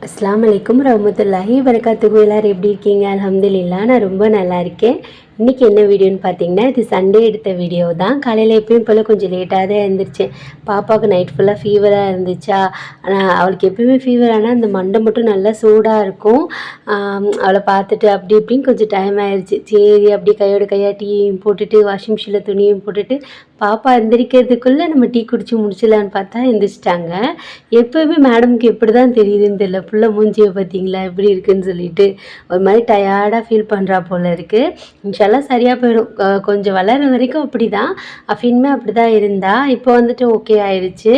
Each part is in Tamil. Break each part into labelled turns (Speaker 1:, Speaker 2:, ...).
Speaker 1: அஸ்ஸலாமு அலைக்கும் ரஹ்மத்துல்லாஹி வரகாத்துஹு. எல்லாரும் எப்படி இருக்கீங்க? அல்ஹம்துலில்லாஹ், நான் ரொம்ப நல்லா இருக்கேன். இன்றைக்கி என்ன வீடியோன்னு பார்த்தீங்கன்னா, இது சண்டே எடுத்த வீடியோ தான். காலையில் எப்பயும் போல் கொஞ்சம் லேட்டாக தான் எழுந்திரிச்சேன். பாப்பாவுக்கு நைட் ஃபுல்லாக ஃபீவராக இருந்துச்சா, ஆனால் அவளுக்கு எப்பயுமே ஃபீவர் ஆனால் அந்த மண்டை மட்டும் நல்லா சூடாக இருக்கும். அவளை பார்த்துட்டு அப்படி இப்படின்னு கொஞ்சம் டைம் ஆயிடுச்சு. சரி அப்படி கையோட கையாக டீயும் போட்டுட்டு வாஷிங் மிஷினில் துணியும் போட்டுட்டு பாப்பா எந்திரிக்கிறதுக்குள்ளே நம்ம டீ குடிச்சு முடிச்சிடலான்னு பார்த்தா எந்திரிச்சிட்டாங்க. எப்போயுமே மேடமுக்கு எப்படி தான் தெரியுதுன்னு தெரியல, ஃபுல்லாக மூஞ்சியை பார்த்தீங்களா எப்படி இருக்குதுன்னு சொல்லிட்டு ஒரு மாதிரி டயர்டாக ஃபீல் பண்ணுறா போல் இருக்குது. இன்ஷால்லாம் சரியாக போயிடும். கொஞ்சம் வளர வரைக்கும் அப்படி தான், அஃபின்மே அப்படி தான் இருந்தா. இப்போ வந்துட்டு ஓகே ஆயிடுச்சு.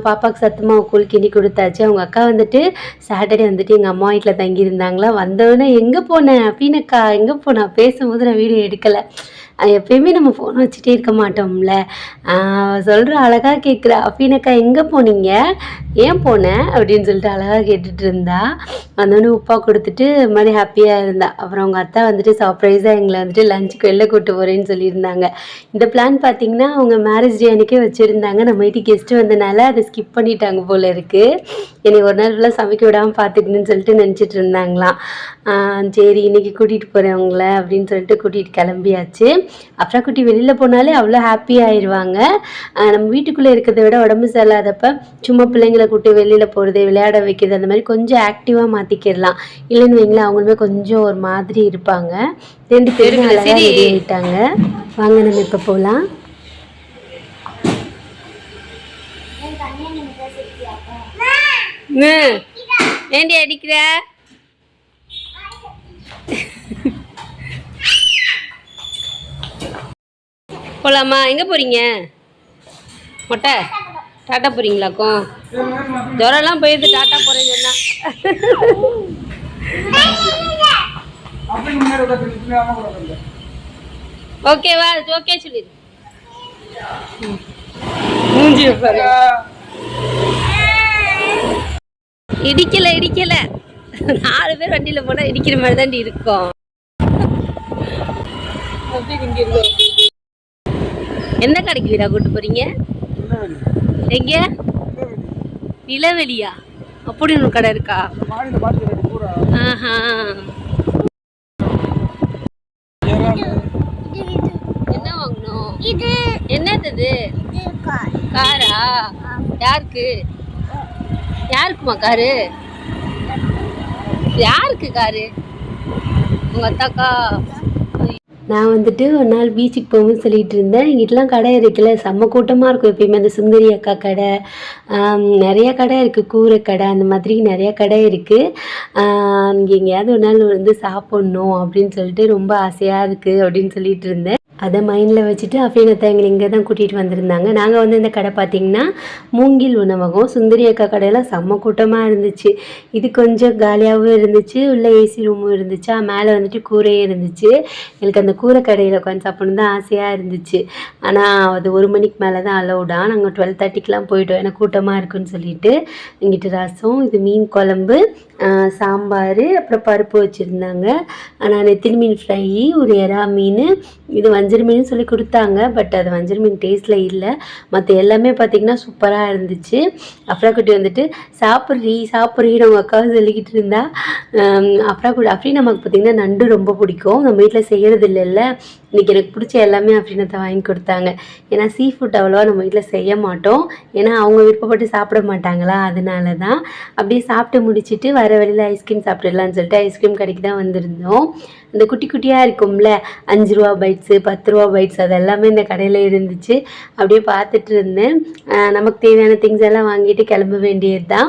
Speaker 1: பாப்பாவுக்கு சத்தமாக கூழ் கிண்டி கொடுத்தாச்சு. அவங்க அக்கா வந்துட்டு சாட்டர்டே வந்துட்டு எங்கள் அம்மா வீட்டில் தங்கியிருந்தாங்களா. வந்தோடனே எங்கே போனேன் அஃபினக்கா எங்கே போனேன், பேசும்போது நான் வீடியோ எடுக்கலை. எப்பயுமே நம்ம ஃபோன் வச்சுட்டே இருக்க மாட்டோம்ல. சொல்கிற அழகாக கேட்குறா, அஃபினக்கா எங்கே போனீங்க, ஏன் போனேன் அப்படின்னு சொல்லிட்டு அழகாக கேட்டுட்டு இருந்தா. வந்தோடனே உப்பா கொடுத்துட்டு இது மாதிரி ஹாப்பியாக இருந்தா. அப்புறம் அவங்க அத்தா வந்துட்டு சர்ப்ரைஸாக எங்களை வந்துட்டு லஞ்சுக்கு வெளில கூட்டு போகிறேன்னு சொல்லியிருந்தாங்க. இந்த பிளான் பார்த்திங்கன்னா அவங்க மேரேஜ் டே அன்றைக்கே வச்சுருந்தாங்க. நம்ம வீட்டுக்கு கெஸ்ட்டு வந்தனால அதை ஸ்கிப் பண்ணிட்டாங்க போல் இருக்குது. என்னை ஒரு நாள் ஃபுல்லாக சமைக்க விடாமல் பார்த்துக்கணுன்னு சொல்லிட்டு நினச்சிட்டு இருந்தாங்களாம். சரி இன்றைக்கி கூட்டிகிட்டு போகிறேன் அவங்கள அப்படின்னு சொல்லிட்டு கூட்டிகிட்டு கிளம்பியாச்சு. அப்புறம் குட்டி வெளியில் போனாலே அவ்வளோ ஹாப்பி ஆயிடுவாங்க. நம்ம வீட்டுக்குள்ளே இருக்கிறத விட உடம்பு சரியில்லாதப்ப சும்மா பிள்ளைங்களை கூட்டி வெளியில் போகிறது, விளையாட வைக்கிறது, அந்த மாதிரி கொஞ்சம் ஆக்டிவாக மாற்றிக்கிடலாம். இல்லைன்னு வைங்களேன் அவங்களுமே கொஞ்சம் ஒரு மாதிரி இருப்பாங்க. 2 பேரும் அழகாக ரெடி ஆகிட்டாங்க. வாங்க நம்ம இப்போ போகலாம். ஏண்டி அடிக்கிற? போகலாமா? எங்கே போகிறீங்க? மொட்டை டாட்டா போகிறீங்களாக்கும்? ஜுரம்லாம் போயிடுது, டாட்டா போகிறேன்னு சொன்னால். ஓகேவா? ஓகே சொல்லிடு. இடிக்கலை 4 பேர் வண்டியில் போனால் இடிக்கிற மாதிரி தாண்டி இருக்கும். என்ன கடைக்கு வீடா கூட்டு போறீங்க? எங்க? நிலவெளியா? அப்படி ஒரு கடை இருக்கா? ஆஹா. என்ன வாங்கணும்? என்னது? காரா? யாருக்குமா காரு? யாருக்கு காரு? உங்க அத்தாக்கா? நான் வந்துட்டு ஒரு நாள் பீச்சுக்கு போகும்போது சொல்லிகிட்டு இருந்தேன், இங்கிட்டலாம் கடை இருக்குல்ல, செம்ம கூட்டமாக இருக்கும் எப்பயுமே. அந்த சுந்தரி அக்கா கடை, நிறையா கடை இருக்குது, கூரை கடை, அந்த மாதிரி நிறையா கடை இருக்குது. இங்கே எங்கேயாவது ஒரு நாள் வந்து சாப்பிட்ணும் அப்படின்னு சொல்லிட்டு ரொம்ப ஆசையாக இருக்குது அப்படின்னு சொல்லிட்டு இருந்தேன். அதை மைண்டில் வச்சுட்டு அஃபீனத்தை எங்களை இங்கே தான் கூட்டிகிட்டு வந்திருந்தாங்க. நாங்கள் வந்து இந்த கடை பார்த்திங்கன்னா மூங்கில் உணவகம். சுந்தரி அக்கா கடையெல்லாம் செம்ம கூட்டமாக இருந்துச்சு. இது கொஞ்சம் காலியாகவும் இருந்துச்சு, உள்ள ஏசி ரூமும் இருந்துச்சா, மேலே வந்துட்டு கூரையே இருந்துச்சு. எனக்கு அந்த கூரை கடையில் உட்காந்து சாப்பிட்ணும் தான் ஆசையாக இருந்துச்சு. ஆனால் அது 1 மணிக்கு மேலே தான் அலௌடா. நாங்கள் 12:30க்கெலாம் போயிட்டோம், ஏன்னா கூட்டமாக இருக்குன்னு சொல்லிட்டு. இங்கிட்டு ரசம், இது மீன் குழம்பு, சாம்பார், அப்புறம் பருப்பு வச்சுருந்தாங்க. நான் நெத்திலி மீன் ஃப்ரை, ஒரு எறா மீன், இது வஞ்சர் மீன் சொல்லி கொடுத்தாங்க. பட் அது வஞ்சர் மீன் டேஸ்ட்டில் இல்லை. மற்ற எல்லாமே பார்த்திங்கன்னா சூப்பராக இருந்துச்சு. அஃப்ராக்குட்டி வந்துட்டு சாப்பிட்றீன்னு அவங்க அக்காவை சொல்லிக்கிட்டு இருந்தா. அஃப்ரி நமக்கு பார்த்திங்கன்னா நண்டு ரொம்ப பிடிக்கும். நம்ம வீட்டில் செய்கிறது இல்லைல்ல. இன்றைக்கி எனக்கு பிடிச்ச எல்லாமே அஃப்ரினத்தை வாங்கி கொடுத்தாங்க. ஏன்னா சீ ஃபுட் அவ்வளோவா நம்ம வீட்டில் செய்ய மாட்டோம், ஏன்னா அவங்க விருப்பப்பட்டு சாப்பிட மாட்டாங்களா, அதனால தான். அப்படியே சாப்பிட்டு முடிச்சுட்டு வர வழியில் ஐஸ்கிரீம் சாப்பிட்டுடலான்னு சொல்லிட்டு ஐஸ்கிரீம் கடைக்கு தான் வந்திருந்தோம். இந்த குட்டி குட்டியாக இருக்கும்ல, 5 ரூபா பைட்ஸு, 10 ரூபா பைட்ஸ், அது எல்லாமே இந்த கடையில் இருந்துச்சு. அப்படியே பார்த்துட்டு இருந்தேன். நமக்கு தேவையான திங்ஸ் எல்லாம் வாங்கிட்டு கிளம்ப வேண்டியது தான்.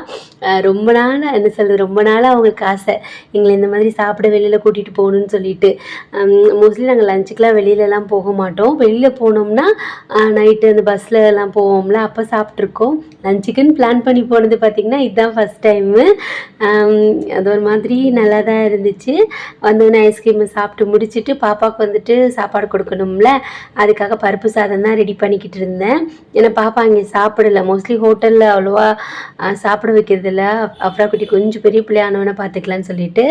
Speaker 1: ரொம்ப நாளாக அவங்களுக்கு ஆசை எங்களை இந்த மாதிரி சாப்பிட வெளியில் கூட்டிகிட்டு போகணுன்னு சொல்லிட்டு. மோஸ்ட்லி நாங்கள் லஞ்சுக்கெலாம் வெளியிலலாம் போக மாட்டோம். வெளியில் போனோம்னா நைட்டு அந்த பஸ்ஸில் எல்லாம் போவோம்ல, அப்போ சாப்பிட்ருக்கோம். லஞ்சுக்குன்னு பிளான் பண்ணி போனது பார்த்திங்கன்னா இதுதான் ஃபஸ்ட் டைமு. அது ஒரு மாதிரி நல்லா தான் இருந்துச்சு. வந்தோடனே ஐஸ்கிரீம் சாப்பிட்டு முடிச்சுட்டு பாப்பாவுக்கு வந்துட்டு சாப்பாடு கொடுக்கணும்ல, அதுக்காக பருப்பு சாதம் தான் ரெடி பண்ணிக்கிட்டு இருந்தேன். ஏன்னா பாப்பா அங்கே சாப்பிடலை, மோஸ்ட்லி ஹோட்டலில் அவ்வளோவா சாப்பிட வைக்கிறதில்ல. அப்புறம் குட்டி கொஞ்சம் பெரிய பிள்ளையானவனை பார்த்துக்கலாம் பண்ணிடலான்னு சொல்லிட்டு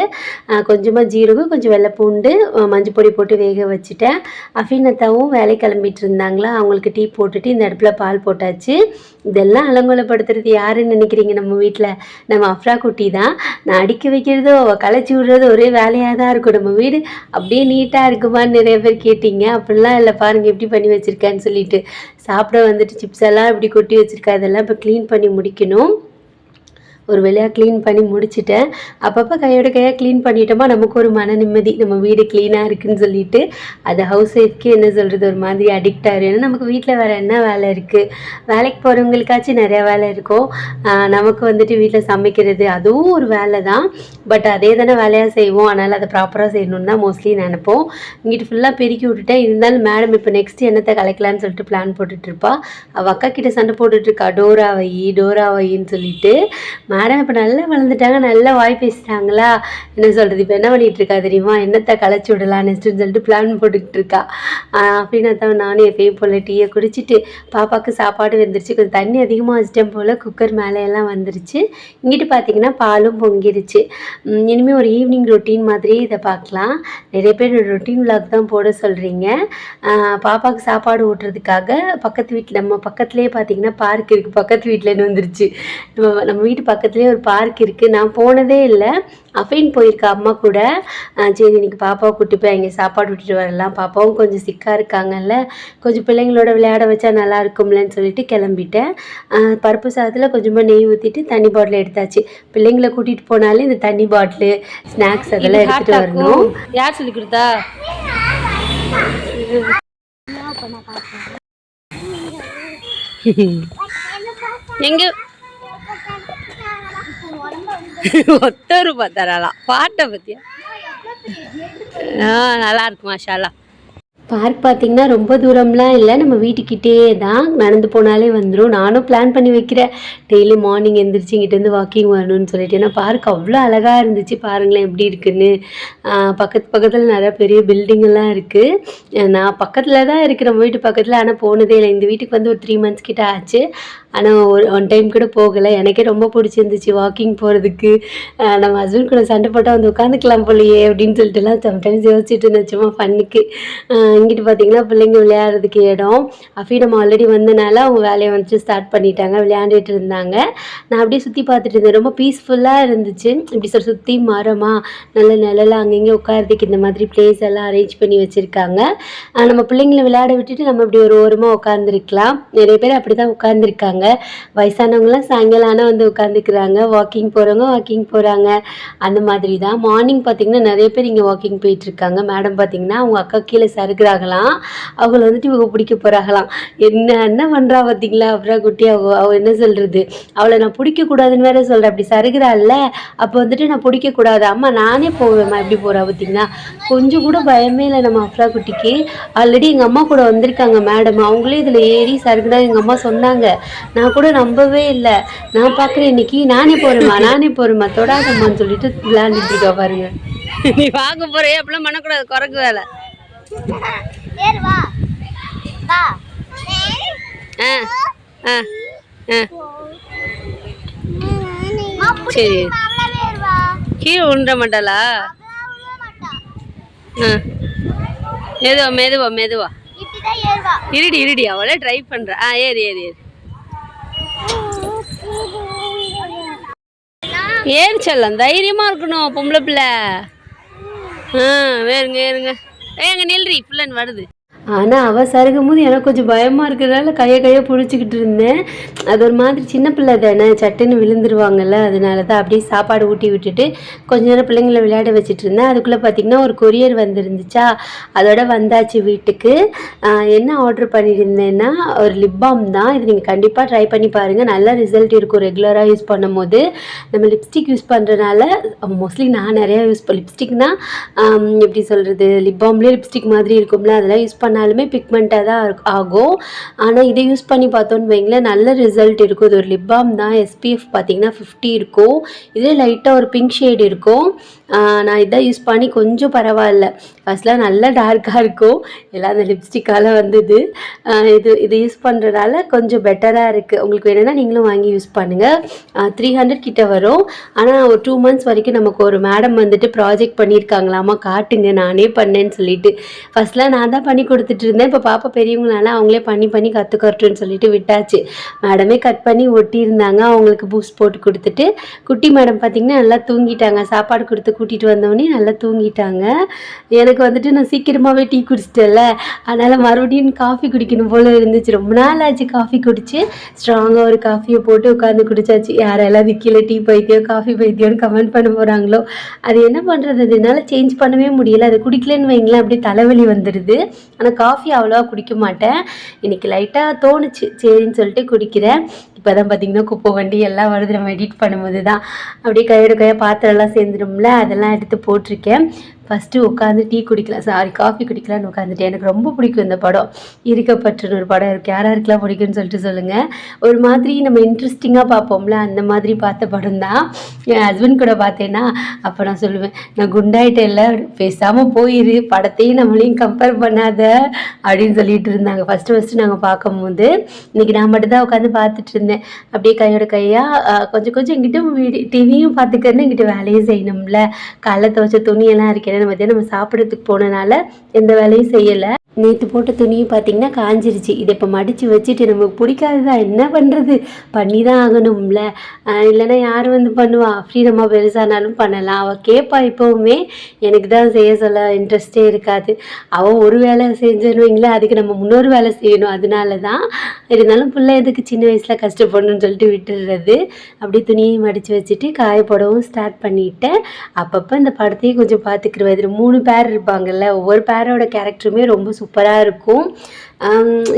Speaker 1: கொஞ்சமாக ஜீரகம், கொஞ்சம் வெள்ளைப்பூண்டு, மஞ்சள் பொடி போட்டு வேக வச்சுட்டேன். அஃபீனத்தாவும் வேலை கிளம்பிட்டு இருந்தாங்களா, அவங்களுக்கு டீ போட்டுட்டு இந்த அடுப்பில் பால் போட்டாச்சு. இதெல்லாம் அலங்கோலப்படுத்துறது யாருன்னு நினைக்கிறீங்க? நம்ம வீட்டில் நம்ம அஃப்ரா குட்டி தான். நான் அடிக்க வைக்கிறதோ களைச்சி விடுறதோ ஒரே வேலையாக தான் இருக்கும். நம்ம வீடு அப்படியே நீட்டாக இருக்குமான்னு நிறைய பேர் கேட்டிங்க. அப்படிலாம் இல்லை, பாருங்கள் எப்படி பண்ணி வச்சுருக்கேன்னு சொல்லிட்டு. சாப்பிட வந்துட்டு சிப்ஸ் எல்லாம் இப்படி கொட்டி வச்சுருக்கேன். அதெல்லாம் இப்போ க்ளீன் பண்ணி முடிக்கணும். ஒரு வேலையாக க்ளீன் பண்ணி முடிச்சுட்டேன். அப்பப்போ கையோட கையாக க்ளீன் பண்ணிட்டோமா நமக்கு ஒரு மன நிம்மதி, நம்ம வீடு க்ளீனாக இருக்குதுன்னு சொல்லிட்டு. அது ஹவுஸ் ஒய்ஃப்க்கு என்ன சொல்கிறது, ஒரு மாதிரி அடிக்ட் ஆகிடும். ஏன்னா நமக்கு வீட்டில் வேறு என்ன வேலை இருக்குது? வேலைக்கு போகிறவங்களுக்காச்சும் நிறையா வேலை இருக்கும். நமக்கு வந்துட்டு வீட்டில் சமைக்கிறது அதுவும் ஒரு வேலை தான். பட் அதே தானே வேலையாக செய்வோம். அதனால் அதை ப்ராப்பராக செய்யணுன்னு தான் மோஸ்ட்லி நினைப்போம். இங்கிட்டு ஃபுல்லாக பெருக்கி விட்டுட்டேன். இருந்தாலும் மேடம் இப்போ நெக்ஸ்ட்டு என்னத்தை கலைக்கலான்னு சொல்லிட்டு பிளான் போட்டுட்ருப்பா. அவள் அக்கா கிட்டே சண்டை போட்டுட்ருக்கா, டோரா வையின்னு சொல்லிட்டு. மேடம் இப்போ நல்லா வளர்ந்துட்டாங்க, நல்லா வாய் பேசிட்டாங்களா, என்ன சொல்கிறது, இப்போ என்ன பண்ணிகிட்ருக்கா தெரியுமா, என்னத்தை களைச்சி விடலான்னு சொல்லிட்டு பிளான் போட்டுக்கிட்டு இருக்கா. அப்படின்னு தான் நானும் எப்பயும் போல் டீயை குடிச்சிட்டு பாப்பாவுக்கு சாப்பாடு வந்துருச்சு. கொஞ்சம் தண்ணி அதிகமாக வச்சிட்டேன் போல், குக்கர் மேலேயெல்லாம் வந்துருச்சு. இங்கிட்டு பார்த்திங்கன்னா பாலும் பொங்கிடுச்சு. இனிமேல் ஒரு ஈவினிங் ரொட்டீன் மாதிரியே இதை பார்க்கலாம். நிறைய பேர் ரொட்டீன் விளாக் தான் போட சொல்கிறீங்க. பாப்பாவுக்கு சாப்பாடு ஊட்டுறதுக்காக பக்கத்து வீட்டில், நம்ம பக்கத்துலேயே பார்த்திங்கன்னா பார்க் இருக்குது. பக்கத்து வீட்டிலேருந்து வந்துருச்சு. நம்ம வீட்டு பக்கத்துலேயே ஒரு பார்க் இருக்குது. நான் போனதே இல்லை. அஃபைன் போயிருக்கா அம்மா கூட. சரி இன்னைக்கு பாப்பாவை கூட்டி போய் அங்கே சாப்பாடு விட்டுட்டு வரலாம், பாப்பாவும் கொஞ்சம் சிக்காக இருக்காங்கல்ல, கொஞ்சம் பிள்ளைங்களோட விளையாட வச்சா நல்லா இருக்கும்லன்னு சொல்லிட்டு கிளம்பிட்டேன். பருப்பு சாதத்தில் கொஞ்சமாக நெய் ஊற்றிட்டு தண்ணி பாட்டில் எடுத்தாச்சு. பிள்ளைங்களை கூட்டிகிட்டு போனாலே இந்த தண்ணி பாட்டிலு, ஸ்நாக்ஸ் அதெல்லாம் எடுத்துகிட்டு வரணும். யார் சொல்லி கொடுத்தா? எங்கே ₹10 தரலாம். பாட்டை பற்றியா? நல்லா இருக்கு மாஷால்லா. பார்க் பார்த்திங்கன்னா ரொம்ப தூரம்லாம் இல்லை, நம்ம வீட்டுக்கிட்டே தான், நடந்து போனாலே வந்துடும். நானும் பிளான் பண்ணி வைக்கிறேன் டெய்லி மார்னிங் எழுந்திரிச்சு இங்கிட்டேருந்து வாக்கிங் வரணும்னு சொல்லிட்டு. ஏன்னா பார்க் அவ்வளோ அழகாக இருந்துச்சு, பாருங்களேன் எப்படி இருக்குன்னு. பக்கத்தில் நிறையா பெரிய பில்டிங்கெல்லாம் இருக்குது. நான் பக்கத்தில் தான் இருக்கிறேன், நம்ம வீட்டு பக்கத்தில். ஆனால் போனதே இல்லை. இந்த வீட்டுக்கு வந்து ஒரு 3 months கிட்ட ஆச்சு. ஆனால் ஒன் டைம் கூட போகலை. எனக்கே ரொம்ப பிடிச்சிருந்துச்சு வாக்கிங் போகிறதுக்கு. நம்ம ஹஸ்பண்ட் கூட சண்டை போட்டால் வந்து உட்காந்துக்கலாம் போலையே அப்படின்னு சொல்லிட்டுலாம் சம்டைம்ஸ் யோசிச்சுட்டு இருந்தேன், சும்மா ஃபன்னுக்கு. இங்கிட்டு பார்த்திங்கன்னா பிள்ளைங்க விளையாடுறதுக்கு இடம். அஃபீனம் ஆல்ரெடி வந்தனால அவங்க வேலையை வந்துட்டு ஸ்டார்ட் பண்ணிட்டாங்க, விளையாண்டுட்டு இருந்தாங்க. நான் அப்படியே சுற்றி பார்த்துட்டு இருந்தேன். ரொம்ப பீஸ்ஃபுல்லாக இருந்துச்சு. இப்படி சுற்றி மரமாக நல்ல நிழலாக அங்கங்கே உட்காரதுக்கு இந்த மாதிரி பிளேஸ் எல்லாம் அரேஞ்ச் பண்ணி வச்சுருக்காங்க. நம்ம பிள்ளைங்களை விளையாட விட்டுட்டு நம்ம இப்படி ஒரு ஓரமாக உட்காந்துருக்கலாம். நிறைய பேர் அப்படி தான் உட்காந்துருக்காங்க. வயசானவங்களாம் சாயங்காலம் ஆனால் வந்து உட்காந்துக்கிறாங்க. வாக்கிங் போகிறாங்க அந்த மாதிரி தான். மார்னிங் பார்த்திங்கன்னா நிறைய பேர் இங்கே வாக்கிங் போயிட்டுருக்காங்க. மேடம் பார்த்திங்கன்னா அவங்க அக்கா கீழே சறுக்குறாங்களாம். அவங்கள வந்துட்டு இவங்க பிடிக்க போகிறாங்களாம். என்ன பண்ணுறா பார்த்திங்களா அப்புறம் குட்டி. அவள் என்ன சொல்கிறது, அவளை நான் பிடிக்கக்கூடாதுன்னு வேற சொல்கிறேன். அப்படி சறுக்குறாள்ல, அப்போ வந்துட்டு நான் பிடிக்கக்கூடாது, அம்மா நானே போவேம்மா, எப்படி போகிறா பார்த்திங்களா. கொஞ்சம் கூட பயமே இல்லை நம்ம அஃப்ரா குட்டிக்கு. ஆல்ரெடி எங்கள் அம்மா கூட வந்திருக்காங்க மேடம், அவங்களே இதில் ஏறி சறுக்குதா எங்கள் அம்மா சொன்னாங்க. நான் கூட நம்பவே இல்லை. நான் பார்க்குறேன் இன்னைக்கு, நானே போகிறேம்மா தொடாதம்மான்னு சொல்லிட்டு விளையாண்டுட்டு இருக்கா பாருங்க. நீ வாங்க போறே அப்படிலாம் பண்ணக்கூடாது, குறைக்கு வேலை. சரி கீழே உண்ட மாட்டாளா? மெதுவா இருடி அவளே ட்ரை பண்ற. ஏறி செல்லம், தைரியமா இருக்கணும் பொம்பளை பிள்ளை. ஏறுங்க ஏங்க நில்றி பிள்ளைன்னு வருது. ஆனால் அவள் சருகும் போது எனக்கு கொஞ்சம் பயமாக இருக்கிறதால கையை பிடிச்சிக்கிட்டு இருந்தேன். அது ஒரு மாதிரி சின்ன பிள்ளை தானே, சட்டுன்னு விழுந்துருவாங்கல்ல, அதனால தான் அப்படியே சாப்பாடு ஊட்டி விட்டுட்டு கொஞ்ச நேரம் பிள்ளைங்களை விளையாட வச்சுட்டு இருந்தேன். அதுக்குள்ளே பார்த்திங்கன்னா ஒரு கொரியர் வந்துருந்துச்சா, அதோட வந்தாச்சு வீட்டுக்கு. என்ன ஆர்டர் பண்ணியிருந்தேன்னா ஒரு லிப் பாம் தான். இது நீங்கள் கண்டிப்பாக ட்ரை பண்ணி பாருங்கள், நல்ல ரிசல்ட் இருக்கும். ரெகுலராக யூஸ் பண்ணும் போது நம்ம லிப்ஸ்டிக் யூஸ் பண்ணுறதுனால மோஸ்ட்லி நான் நிறையா லிப்ஸ்டிக்னால் எப்படி சொல்கிறது, லிப் பாம்லேயே லிப்ஸ்டிக் மாதிரி இருக்கும்ல, அதெல்லாம் யூஸ் பண்ணாலுமே பிக்மெண்ட்டாக தான் ஆகும். ஆனால் இதை யூஸ் பண்ணி பார்த்தோன்னு வைங்களேன், நல்ல ரிசல்ட் இருக்கும். இது ஒரு லிப் பாம் தான். SPF பார்த்திங்கன்னா 50 இருக்கும். இதே லைட்டாக ஒரு பிங்க் ஷேட் இருக்கும். நான் இதான் யூஸ் பண்ணி கொஞ்சம் பரவாயில்ல. ஃபர்ஸ்ட்லாம் நல்லா டார்க்காக இருக்கும், எல்லாம் அந்த லிப்ஸ்டிக்கால் வந்தது. இது யூஸ் பண்ணுறதால கொஞ்சம் பெட்டராக இருக்குது. உங்களுக்கு வேணும்னா நீங்களும் வாங்கி யூஸ் பண்ணுங்கள். 300 கிட்ட வரும். ஆனால் ஒரு 2 மந்த்ஸ் வரைக்கும் நமக்கு ஒரு மேடம் வந்துட்டு ப்ராஜெக்ட் பண்ணியிருக்காங்களாமா, காட்டுங்க நானே பண்ணேன்னு சொல்லிட்டு. ஃபர்ஸ்ட்லாம் நான் தான் பண்ணி கொடுத்துட்டு இருந்தேன். இப்போ பாப்பா பெரியவங்களால அவங்களே பண்ணி கற்றுக்கட்டுன்னு சொல்லிட்டு விட்டாச்சு. மேடமே கட் பண்ணி ஒட்டியிருந்தாங்க. அவங்களுக்கு பூஸ்ட் போட்டு கொடுத்துட்டு, குட்டி மேடம் பார்த்திங்கன்னா நல்லா தூங்கிட்டாங்க. சாப்பாடு கொடுத்து கூட்டிகிட்டு வந்தோடனே நல்லா தூங்கிட்டாங்க. எனக்கு வந்துட்டு நான் சீக்கிரமாகவே டீ குடிச்சிட்டேன்ல, அதனால் மறுபடியும் காஃபி குடிக்கணும் போல் இருந்துச்சு. ரொம்ப நாள் ஆச்சு காஃபி குடிச்சு. ஸ்ட்ராங்காக ஒரு காஃபியை போட்டு உட்காந்து குடிச்சாச்சு. யாரெல்லாம் விற்கல டீ பைத்தியம் காஃபி பைத்தியம்னு கமெண்ட் பண்ண போகிறாங்களோ, அது என்ன பண்ணுறது, அதனால சேஞ்ச் பண்ணவே முடியல. அதை குடிக்கலன்னு வைங்களேன் அப்படியே தலைவலி வந்துடுது. ஆனால் காஃபி அவ்வளோவா குடிக்க மாட்டேன். இன்றைக்கி லைட்டாக தோணுச்சு சரின்னு சொல்லிட்டு குடிக்கிறேன். இப்போ தான் பார்த்திங்கன்னா குப்பை வண்டி எல்லாம் வருது. நம்ம எடிட் பண்ணும்போது தான் அப்படியே கையோட கையாக பாத்திரம்லாம் சேர்ந்துடும்ல, அதெல்லாம் எடுத்து போட்டிருக்கேன். ஃபஸ்ட்டு உட்காந்து டீ குடிக்கலாம், காஃபி குடிக்கலான்னு உட்காந்துட்டேன். எனக்கு ரொம்ப பிடிக்கும் இந்த படம். இருக்கப்பற்றுன்னு ஒரு படம் இருக்குது. யாராருக்கெல்லாம் பிடிக்குன்னு சொல்லிட்டு சொல்லுங்கள். ஒரு மாதிரி நம்ம இன்ட்ரெஸ்டிங்காக பார்ப்போம்ல, அந்த மாதிரி பார்த்த படம் தான். என் ஹஸ்பண்ட் கூட பார்த்தேன்னா அப்போ நான் சொல்லுவேன், நான் குண்டாயிட்டேன்ல, பேசாமல் போயிரு, படத்தையும் நம்மளையும் கம்பேர் பண்ணாத அப்படின்னு சொல்லிட்டு இருந்தாங்க ஃபஸ்ட்டு நாங்கள் பார்க்கும்போது. இன்றைக்கி நான் மட்டும் தான் உட்காந்து பார்த்துட்டு இருந்தேன். அப்படியே கையோட கையாக கொஞ்சம் இங்கிட்ட டிவியும் பார்த்துக்கிறேன்னு இங்கிட்ட வேலையும் செய்யணும்ல. காலைல துவைச்ச துணியெல்லாம் இருக்கேன். மத்தியானம் நம்ம சாப்பிட்றதுக்கு போனனால எந்த வேலையும் செய்யலை. நேற்று போட்ட துணியும் பார்த்திங்கன்னா காஞ்சிருச்சு. இதை இப்போ மடித்து வச்சுட்டு நமக்கு பிடிக்காதுதான், என்ன பண்ணுறது, பண்ணி தான் ஆகணும்ல. இல்லைன்னா யார் வந்து பண்ணுவா, ஃப்ரீடமாக பெருசானாலும் பண்ணலாம். அவள் கேட்பா இப்போவுமே, எனக்கு தான் செய்ய சொல்ல இன்ட்ரெஸ்டே இருக்காது. அவள் ஒரு வேலை செஞ்சிருவீங்களா, அதுக்கு நம்ம முன்னொரு வேலை செய்யணும். அதனால தான். இருந்தாலும் பிள்ளை எதுக்கு சின்ன வயசில் கஷ்டப்படணும்னு சொல்லிட்டு விட்டுடுறது. அப்படியே துணியையும் மடித்து வச்சுட்டு காயப்படவும் ஸ்டார்ட் பண்ணிவிட்டேன். அப்பப்போ இந்த படத்தையும் கொஞ்சம் பார்த்துக்கிடுவேன். இதில் 3 பேர் இருப்பாங்கல்ல, ஒவ்வொரு பேரோட கேரக்டருமே ரொம்ப சூப்பராக இருக்கும்.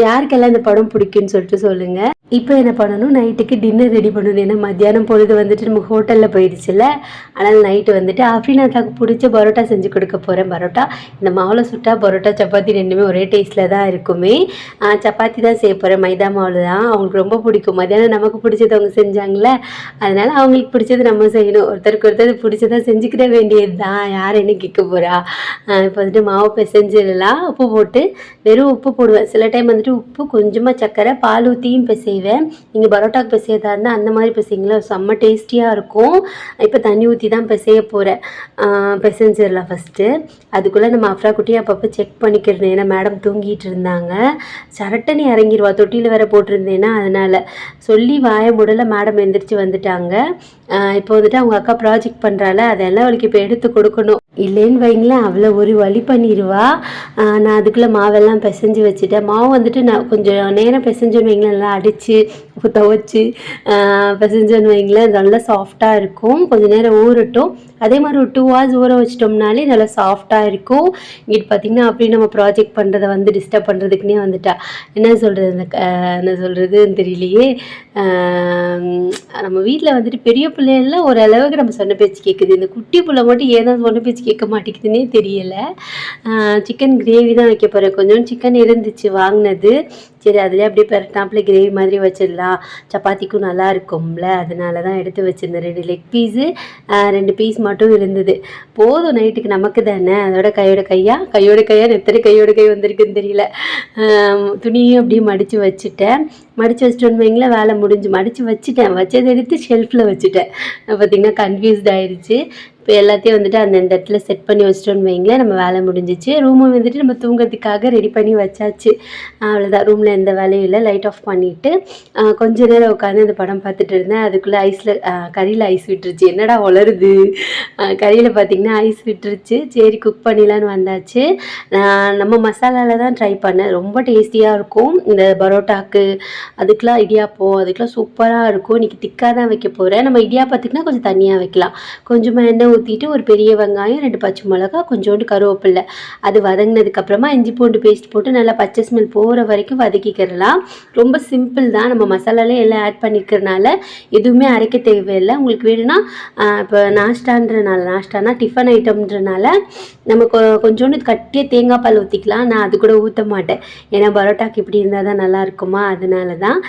Speaker 1: யாருக்கெல்லாம் இந்த படம் பிடிக்குன்னு சொல்லிட்டு சொல்லுங்கள். இப்போ என்ன பண்ணணும், நைட்டுக்கு டின்னர் ரெடி பண்ணணும். ஏன்னா மத்தியானம் பொழுது வந்துட்டு நம்ம ஹோட்டலில் போயிடுச்சுல, அதனால் நைட்டு வந்துட்டு அஃப்ரீனாக்காவுக்கு பிடிச்ச பரோட்டா செஞ்சு கொடுக்க போகிறேன். பரோட்டா இந்த மாவில் சுட்டா பரோட்டா சப்பாத்தி ரெண்டுமே ஒரே டேஸ்ட்டில் தான் இருக்குமே. சப்பாத்தி தான் செய்ய போகிறேன், மைதா மாவில் தான். அவங்களுக்கு ரொம்ப பிடிக்கும். மத்தியானம் நமக்கு பிடிச்சது அவங்க செஞ்சாங்களே, அதனால் அவங்களுக்கு பிடிச்சது நம்ம செய்யணும். ஒருத்தருக்கு பிடிச்சதாக செஞ்சுக்கிட வேண்டியது தான், யார் என்ன கேட்க போகிறா. இப்போ வந்துட்டு மாவு பிசைஞ்சிடலாம். உப்பு போட்டு, வெறும் உப்பு போடுவேன். சில டைம் வந்துட்டு உப்பு கொஞ்சமாக சர்க்கரை பால் ஊற்றியும் பிசைவேன். நீங்கள் பரோட்டாக்கு பிசையதா இருந்தால் அந்த மாதிரி பிசைங்களா, செம்ம டேஸ்டியாக இருக்கும். இப்போ தண்ணி ஊற்றி தான் பிசைய போகிறேன். பிசைஞ்சிடலாம் ஃபஸ்ட்டு. அதுக்குள்ளே நம்ம அஃப்ரா குட்டியை அப்பப்போ செக் பண்ணிக்கிறேன். ஏன்னா மேடம் தூங்கிட்டு இருந்தாங்க. சரட்டனி இறங்கிடுவா, தொட்டியில் வேற போட்டிருந்தேன்னா, அதனால் சொல்லி வாய முடல மேடம் எந்திரிச்சு வந்துட்டாங்க. இப்போ வந்துட்டு அவங்க அக்கா ப்ராஜெக்ட் பண்ணுறால, அதெல்லாம் அவளுக்கு இப்போ எடுத்து கொடுக்கணும். இல்லைன்னு வைங்களேன் அவ்வளோ ஒரு வழி பண்ணிடுவா. நான் அதுக்குள்ளே மாவெல்லாம் பிசைஞ்சு வச்சுட்டேன். மாவு வந்துட்டு நான் கொஞ்சம் நேரம் பிசைஞ்சோன்னு வைங்களேன், நல்லா அடித்து துவைச்சி பிசைஞ்சோன்னு வைங்களேன் நல்லா சாஃப்டாக இருக்கும். கொஞ்சம் நேரம் ஊறட்டும். அதே மாதிரி ஒரு 2 hours ஊற வச்சிட்டோம்னாலே நல்லா சாஃப்டாக இருக்கும். இங்கிட்டு பார்த்திங்கன்னா அப்படி நம்ம ப்ராஜெக்ட் பண்ணுறதை வந்து டிஸ்டர்ப் பண்ணுறதுக்குனே வந்துட்டா. என்ன சொல்கிறதுன்னு தெரியலையே. நம்ம வீட்டில் வந்துட்டு பெரிய பிள்ளைகள்லாம் ஓரளவுக்கு நம்ம சொன்ன பேச்சு கேட்குது. இந்த குட்டி பிள்ளை மட்டும் ஏதோ சொன்ன பேச்சு கேட்க மாட்டேங்குதுன்னே தெரியலை. சிக்கன் கிரேவி தான் வைக்க போகிறேன். கொஞ்சம் சிக்கன் இருந்துச்சு வாங்கினது. சரி அதிலே அப்படியே பெரட்டாப்பில் கிரேவி மாதிரி வச்சிடலாம், சப்பாத்திக்கும் நல்லா இருக்கும்ல, அதனால தான் எடுத்து வச்சுருந்தேன். 2 லெக் பீஸு 2 பீஸ் மட்டும் இருந்தது. போதும் நைட்டுக்கு நமக்கு தானே. அதோட கையோட கையாக எத்தனை கையோட கை வந்திருக்குன்னு தெரியல. துணியும் அப்படியே மடித்து வச்சுட்டேன். மடித்து வச்சுட்டோன்னு வைங்களேன் வேலை முடிஞ்சு. மடித்து வச்சதை எடுத்து ஷெல்ஃபில் வச்சுட்டேன். பார்த்திங்கன்னா கன்ஃபியூஸ்ட் ஆயிடுச்சு. இப்போ எல்லாத்தையும் வந்துட்டு அந்த இடத்துல செட் பண்ணி வச்சிட்டோன்னு வைங்களேன் நம்ம வேலை முடிஞ்சிச்சு. ரூமை வந்துட்டு நம்ம தூங்குறதுக்காக ரெடி பண்ணி வச்சாச்சு. அவ்வளோதான். ரூமில் எந்த வேலையும் இல்லை. லைட் ஆஃப் பண்ணிவிட்டு கொஞ்ச நேரம் உட்காந்து அந்த படம் பார்த்துட்டு இருந்தேன். அதுக்குள்ளே கறியில் ஐஸ் விட்டுருச்சு. என்னடா வளருது, கறியில் பார்த்திங்கன்னா ஐஸ் விட்டுருச்சு. சரி குக் பண்ணிடலான்னு வந்தாச்சு. நம்ம மசாலாவில் தான் ட்ரை பண்ணேன். ரொம்ப டேஸ்டியாக இருக்கும். இந்த பரோட்டாக்கு அதுக்கெலாம் இடியாப்பம் அதுக்கெலாம் சூப்பராக இருக்கும். இன்றைக்கி திக்காக தான் வைக்க போகிறேன். நம்ம இடியாப்பத்துக்குனா கொஞ்சம் தனியாக வைக்கலாம். கொஞ்சமாக எண்ணெய் ஊற்றிட்டு ஒரு பெரிய வெங்காயம் 2 பச்சை மிளகா கொஞ்சோண்டு கருவேப்பில்லை அது வதங்கினதுக்கப்புறமா இஞ்சி பூண்டு பேஸ்ட் போட்டு நல்லா பச்சை ஸ்மெல் போகிற வரைக்கும் வதக்கிக்கிறலாம். ரொம்ப சிம்பிள் தான். நம்ம மசாலாலே எல்லாம் ஆட் பண்ணிக்கிறனால எதுவுமே அரைக்க தேவையில்லை. உங்களுக்கு வேணும்னா இப்போ நாஷ்டானா டிஃபன் ஐட்டம்ன்றனால நம்ம கொஞ்சோண்டு கட்டியே தேங்காய் பால் ஊற்றிக்கலாம். நான் அது கூட ஊற்ற மாட்டேன். ஏன்னா பரோட்டாக்கு இப்படி இருந்தால் தான் நல்லா இருக்குமா, அதனால தான்.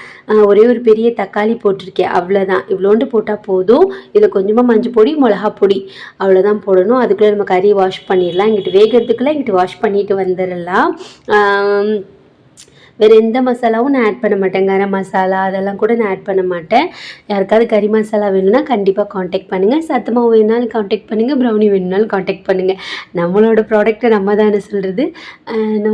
Speaker 1: ஒரே ஒரு பெரிய தக்காளி போட்டிருக்கேன், அவ்வளோதான். இவ்வளோண்டு போட்டால் போதும். இதில் கொஞ்சமாக மஞ்சள் பொடி மிளகா பொடி அவ்வளோதான் போடணும். அதுக்குள்ளே நம்ம கறி வாஷ் பண்ணிடலாம். இங்கிட்டு வேகிறதுக்குள்ளே இங்கிட்டு வாஷ் பண்ணிட்டு வந்துடலாம். வேறு எந்த மசாலாவும் நான் ஆட் பண்ண மாட்டேன். கரம் மசாலா அதெல்லாம் கூட நான் ஆட் பண்ண மாட்டேன். யாருக்காவது கறி மசாலா வேணும்னா கண்டிப்பாக காண்டாக்ட் பண்ணுங்கள். சத்து மாவு வேணுனாலும் காண்டாக்ட் பண்ணுங்கள். ப்ரௌனி வேணுனாலும் காண்டாக்ட் பண்ணுங்கள். நம்மளோட ப்ராடக்ட்டை நம்ம தானே சொல்கிறது. நம்ம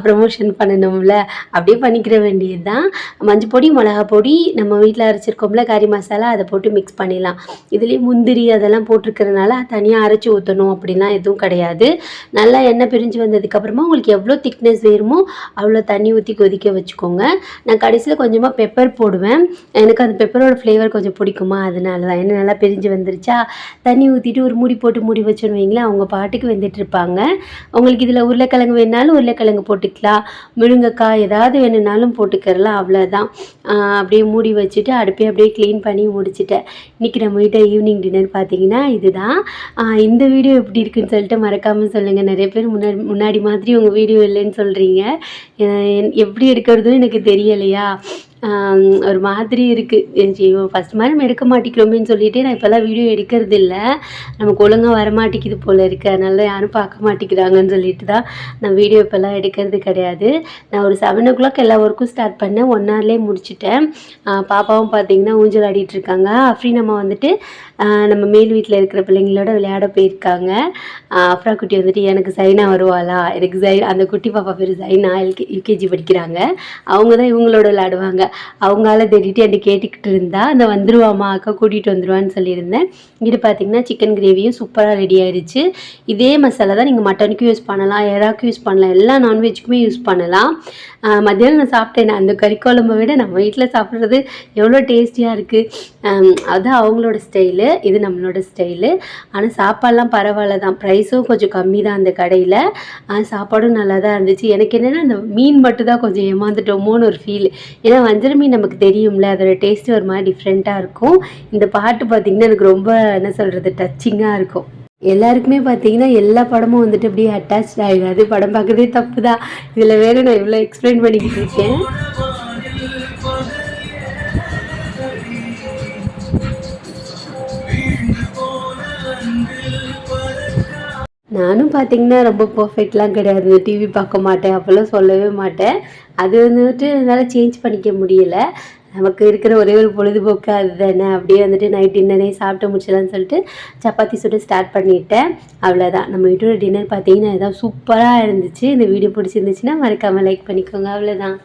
Speaker 1: ப்ரொமோஷன் பண்ணணும்ல, அப்படியே பண்ணிக்கிற வேண்டியது தான். மஞ்சள் பொடி, மிளகா பொடி, நம்ம வீட்டில் அரைச்சிருக்கோம்ல கறி மசாலா, அதை போட்டு மிக்ஸ் பண்ணிடலாம். இதுலேயே முந்திரி அதெல்லாம் போட்டிருக்கிறதுனால தனியாக அரைச்சி ஊற்றணும் அப்படிலாம் எதுவும் கிடையாது. நல்லா எண்ணெய் பிரிஞ்சு வந்ததுக்கப்புறமா உங்களுக்கு எவ்வளோ திக்னஸ் வேணுமோ அவ்வளோ தண்ணி ஊற்றி கொதிக்க வச்சுக்கோங்க. நான் கடைசியில் கொஞ்சமாக பெப்பர் போடுவேன். எனக்கு அந்த பெப்பரோட ஃப்ளேவர் கொஞ்சம் பிடிக்குமா, அதனால தான். எண்ணெய் நல்லா பிரிஞ்சு வந்துருச்சா, தண்ணி ஊற்றிட்டு ஒரு மூடி போட்டு மூடி வச்சோன்னு வைங்களேன், அவங்க பாட்டுக்கு வெந்துட்டுருப்பாங்க. உங்களுக்கு இதில் உருளைக்கிழங்கு வேணுனாலும் உருளைக்கிழங்கு போட்டுக்கலாம், முருங்கைக்காய் ஏதாவது வேணுனாலும் போட்டுக்கிறலாம். அவ்வளோதான். அப்படியே மூடி வச்சுட்டு அடுப்பே அப்படியே க்ளீன் பண்ணி முடிச்சிட்டேன். இன்றைக்கி நம்ம வீட்டை ஈவினிங் டின்னர் பார்த்தீங்கன்னா இதுதான். இந்த வீடியோ எப்படி இருக்குன்னு சொல்லிட்டு மறக்காமல் சொல்லுங்கள். நிறைய பேர் முன்னாடி மாதிரி உங்கள் வீடியோ இல்லைன்னு சொல்கிறீங்க. எப்படி எடுக்கிறதுன்னு எனக்கு தெரியலையா, ஒரு மாதிரி இருக்குது. ஃபஸ்ட் மாதிரி நம்ம எடுக்க மாட்டேங்கிறோமேன்னு சொல்லிவிட்டு நான் இப்போல்லாம் வீடியோ எடுக்கிறது இல்லை. நமக்கு ஒழுங்காக வரமாட்டேங்குது போல் இருக்குது, அதனால யாரும் பார்க்க மாட்டேங்கிறாங்கன்னு சொல்லிட்டு தான் நான் வீடியோ இப்போல்லாம் எடுக்கிறது கிடையாது. நான் ஒரு 7 o'clock எல்லா ஒர்க்கும் ஸ்டார்ட் பண்ணேன். 1 hourலேயே முடிச்சிட்டேன். பாப்பாவும் பார்த்திங்கன்னா ஊஞ்சல் ஆடிட்டுருக்காங்க. அஃப்ரீனம்மா வந்துட்டு நம்ம மேல் வீட்டில் இருக்கிற பிள்ளைங்களோட விளையாட போயிருக்காங்க. அஃப்ரா குட்டி வந்துட்டு எனக்கு சைனா வருவாளா, எனக்கு அந்த குட்டி பாப்பா பேர் சைனா, யூகேஜி படிக்கிறாங்க. அவங்க தான் இவங்களோட விளையாடுவாங்க. அவங்களால தேடிட்டு என்கிட்ட கேட்டுக்கிட்டு இருந்தா, அந்த வந்துருவாம்மா அக்கா கூட்டிகிட்டு வந்துடுவான்னு சொல்லியிருந்தேன். இங்கிட்டு பார்த்திங்கன்னா சிக்கன் கிரேவியும் சூப்பராக ரெடி ஆயிடுச்சு. இதே மசாலா தான் நீங்கள் மட்டனுக்கும் யூஸ் பண்ணலாம், எறாக்கும் யூஸ் பண்ணலாம், எல்லா நான்வெஜ்க்குமே யூஸ் பண்ணலாம். மத்தியானம் நான் சாப்பிட்டேன். அந்த கறி குழம்பை விட நம்ம வீட்டில் சாப்பிட்றது எவ்வளோ டேஸ்டியாக இருக்குது. அதுதான் அவங்களோட ஸ்டைலு, இது நம்மளோட ஸ்டைலு. ஆனால் சாப்பாடெலாம் பரவாயில்ல தான், ப்ரைஸும் கொஞ்சம் கம்மி தான் அந்த கடையில். சாப்பாடும் நல்லா தான் இருந்துச்சு. எனக்கு என்னென்னா அந்த மீன் மட்டும் தான் கொஞ்சம் ஏமாந்துட்டோமோன்னு ஒரு ஃபீல். ஏன்னா வஞ்சர மீன் நமக்கு தெரியும்ல, அதோட டேஸ்ட்டு ஒரு மாதிரி டிஃப்ரெண்ட்டாக இருக்கும். இந்த பாட்டு பார்த்திங்கன்னா எனக்கு ரொம்ப என்ன சொல்கிறது, டச்சிங்காக இருக்கும். எல்லாருக்குமே பார்த்தீங்கன்னா எல்லா படமும் வந்துட்டு அப்படியே அட்டாச் ஆகிடாது. படம் பார்க்குறதே தப்பு தான். இதில் வேறு நான் இவ்வளோ எக்ஸ்பிளைன் பண்ணிக்கிட்டு இருக்கேன். நானும் பார்த்திங்கன்னா ரொம்ப பர்ஃபெக்ட்லாம் கிடையாது. டிவி பார்க்க மாட்டேன் அப்போல்லாம் சொல்லவே மாட்டேன். அது வந்துட்டு என்னால் சேஞ்ச் பண்ணிக்க முடியலை. நமக்கு இருக்கிற ஒரே ஒரு பொழுதுபோக்கு அது தானே. அப்படியே வந்துட்டு நைட் டின்னரே சாப்பிட்டு முடிச்சலான்னு சொல்லிட்டு சப்பாத்தி சுட்டு ஸ்டார்ட் பண்ணிவிட்டேன். அவ்வளோதான். நம்ம வீட்டோட டின்னர் பார்த்தீங்கன்னா ஏதாவது சூப்பராக இருந்துச்சு. இந்த வீடியோ பிடிச்சிருந்துச்சுன்னா மறக்காமல் லைக் பண்ணிக்கோங்க. அவ்வளோதான்.